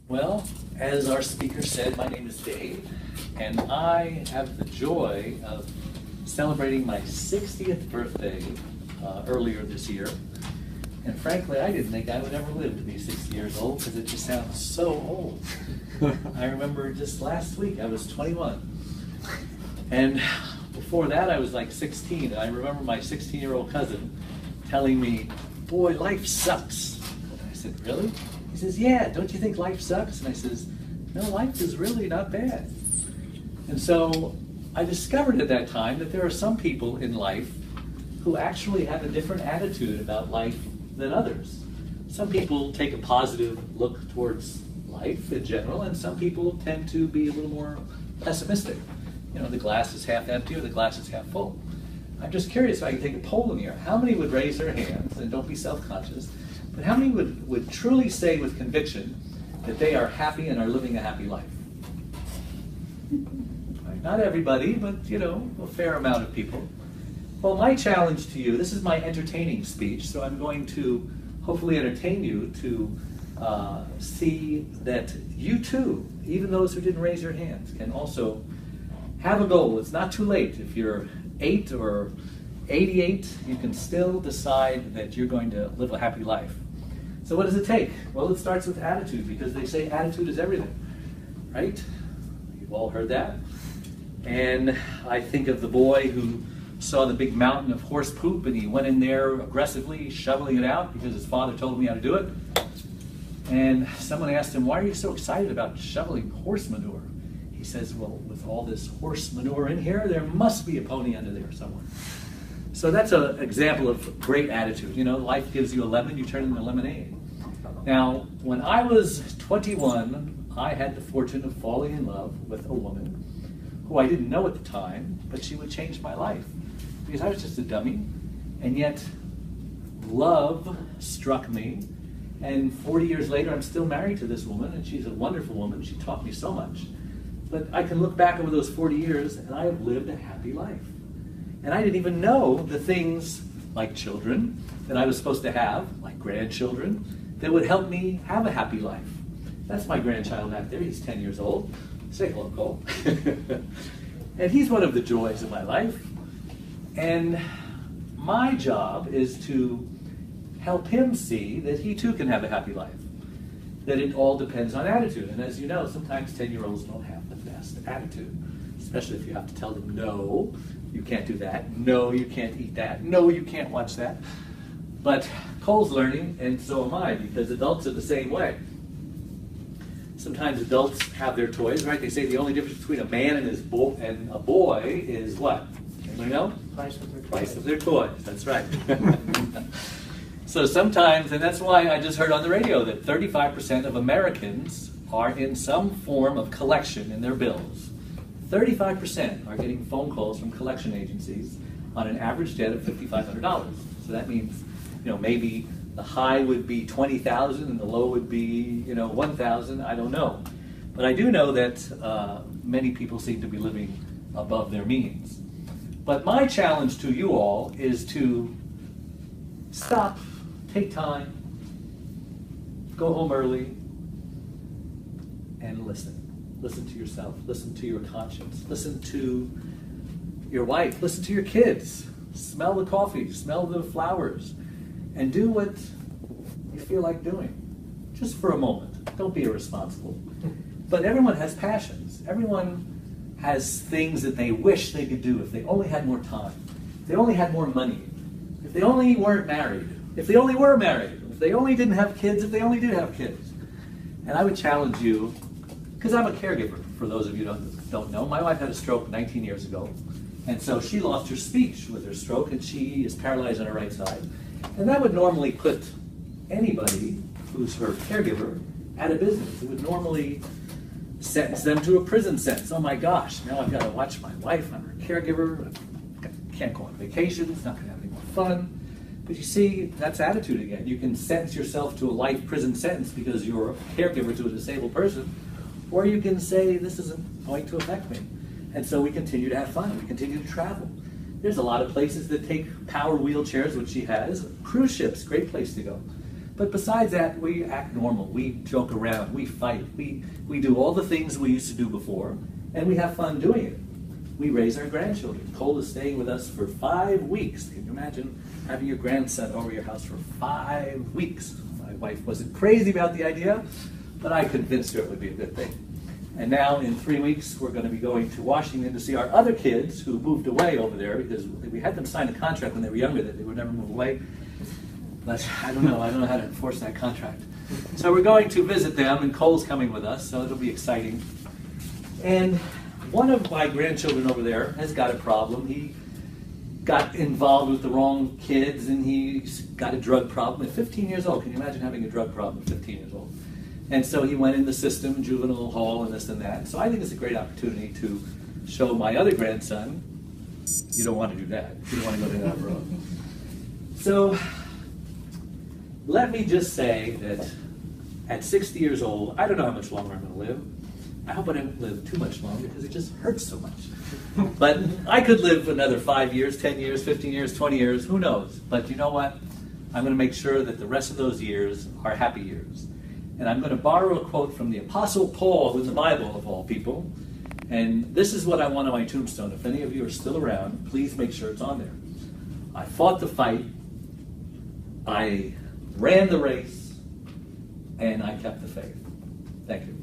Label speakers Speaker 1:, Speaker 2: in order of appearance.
Speaker 1: Well, as our speaker said, my name is Dave, and I have the joy of celebrating my 60th birthday earlier this year. And frankly, I didn't think I would ever live to be 60 years old because it just sounds so old. I remember just last week I was 21. And before that I was like 16. And I remember my 16-year-old cousin telling me, "Boy, life sucks." And I said, "Really?" He says, "Yeah, don't you think life sucks?" And I says, "No, life is really not bad." And so I discovered at that time that there are some people in life who actually have a different attitude about life than others. Some people take a positive look towards life in general, and some people tend to be a little more pessimistic. You know, the glass is half empty or the glass is half full. I'm just curious if I can take a poll in here. How many would raise their hands, and don't be self-conscious, but how many would truly say with conviction that they are happy and are living a happy life? Right, not everybody, but you know, a fair amount of people. Well, my challenge to you, this is my entertaining speech, so I'm going to hopefully entertain you to see that you too, even those who didn't raise your hands, can also have a goal. It's not too late. If you're 8 or 88, you can still decide that you're going to live a happy life. So what does it take? Well, it starts with attitude, because they say attitude is everything, right? You've all heard that. And I think of the boy who saw the big mountain of horse poop, and he went in there aggressively shoveling it out because his father told him how to do it. And someone asked him, "Why are you so excited about shoveling horse manure?" He says, "Well, with all this horse manure in here, there must be a pony under there somewhere." So that's an example of great attitude. You know, life gives you a lemon, you turn it into lemonade. Now, when I was 21, I had the fortune of falling in love with a woman who I didn't know at the time, but she would change my life. Because I was just a dummy, and yet love struck me, and 40 years later I'm still married to this woman, and she's a wonderful woman. She taught me so much. But I can look back over those 40 years, and I have lived a happy life. And I didn't even know the things like children that I was supposed to have, like grandchildren, that would help me have a happy life. That's my grandchild back there. He's 10 years old. Say hello, Cole. And he's one of the joys of my life. And my job is to help him see that he too can have a happy life. That it all depends on attitude. And as you know, sometimes 10-year-olds don't have the best attitude, especially if you have to tell them, "No, you can't do that. No, you can't eat that. No, you can't watch that." But Cole's learning, and so am I, because adults are the same way. Sometimes adults have their toys, right? They say the only difference between a man and a boy is what? Anybody know? Price of their toys. That's right. So sometimes, and that's why I just heard on the radio that 35% of Americans are in some form of collection in their bills. 35% are getting phone calls from collection agencies on an average debt of $5,500. So that means, you know, maybe the high would be 20,000 and the low would be, you know, 1,000. I don't know. But I do know that many people seem to be living above their means. But my challenge to you all is to stop, take time, go home early, and listen. Listen to yourself. Listen to your conscience. Listen to your wife. Listen to your kids. Smell the coffee. Smell the flowers. And do what you feel like doing. Just for a moment. Don't be irresponsible. But everyone has passions. Everyone has things that they wish they could do if they only had more time. If they only had more money. If they only weren't married. If they only were married. If they only didn't have kids. If they only did have kids. And I would challenge you, because I'm a caregiver, for those of you who don't know. My wife had a stroke 19 years ago. And so she lost her speech with her stroke, and she is paralyzed on her right side. And that would normally put anybody who's her caregiver out of business. It would normally sentence them to a prison sentence. Oh my gosh, now I've got to watch my wife, I'm her caregiver, can't go on vacations, not going to have any more fun. But you see, that's attitude again. You can sentence yourself to a life prison sentence because you're a caregiver to a disabled person, or you can say, this isn't going to affect me. And so we continue to have fun, we continue to travel. There's a lot of places that take power wheelchairs, which she has. Cruise ships, great place to go. But besides that, we act normal. We joke around. We fight. We do all the things we used to do before, and we have fun doing it. We raise our grandchildren. Cole is staying with us for 5 weeks. Can you imagine having your grandson over your house for 5 weeks? My wife wasn't crazy about the idea, but I convinced her it would be a good thing. And now in 3 weeks, we're going to be going to Washington to see our other kids who moved away over there, because we had them sign a contract when they were younger that they would never move away. But I don't know how to enforce that contract. So we're going to visit them, and Cole's coming with us, so it'll be exciting. And one of my grandchildren over there has got a problem. He got involved with the wrong kids, and he's got a drug problem at 15 years old. Can you imagine having a drug problem at 15 years old? And so he went in the system, juvenile hall, and this and that. So I think it's a great opportunity to show my other grandson, you don't want to do that. You don't want to go down that road. So let me just say that at 60 years old, I don't know how much longer I'm going to live. I hope I don't live too much longer because it just hurts so much. But I could live another 5 years, 10 years, 15 years, 20 years, who knows? But you know what? I'm going to make sure that the rest of those years are happy years. And I'm going to borrow a quote from the Apostle Paul in the Bible, of all people. And this is what I want on my tombstone. If any of you are still around, please make sure it's on there. I fought the fight, I ran the race, and I kept the faith. Thank you.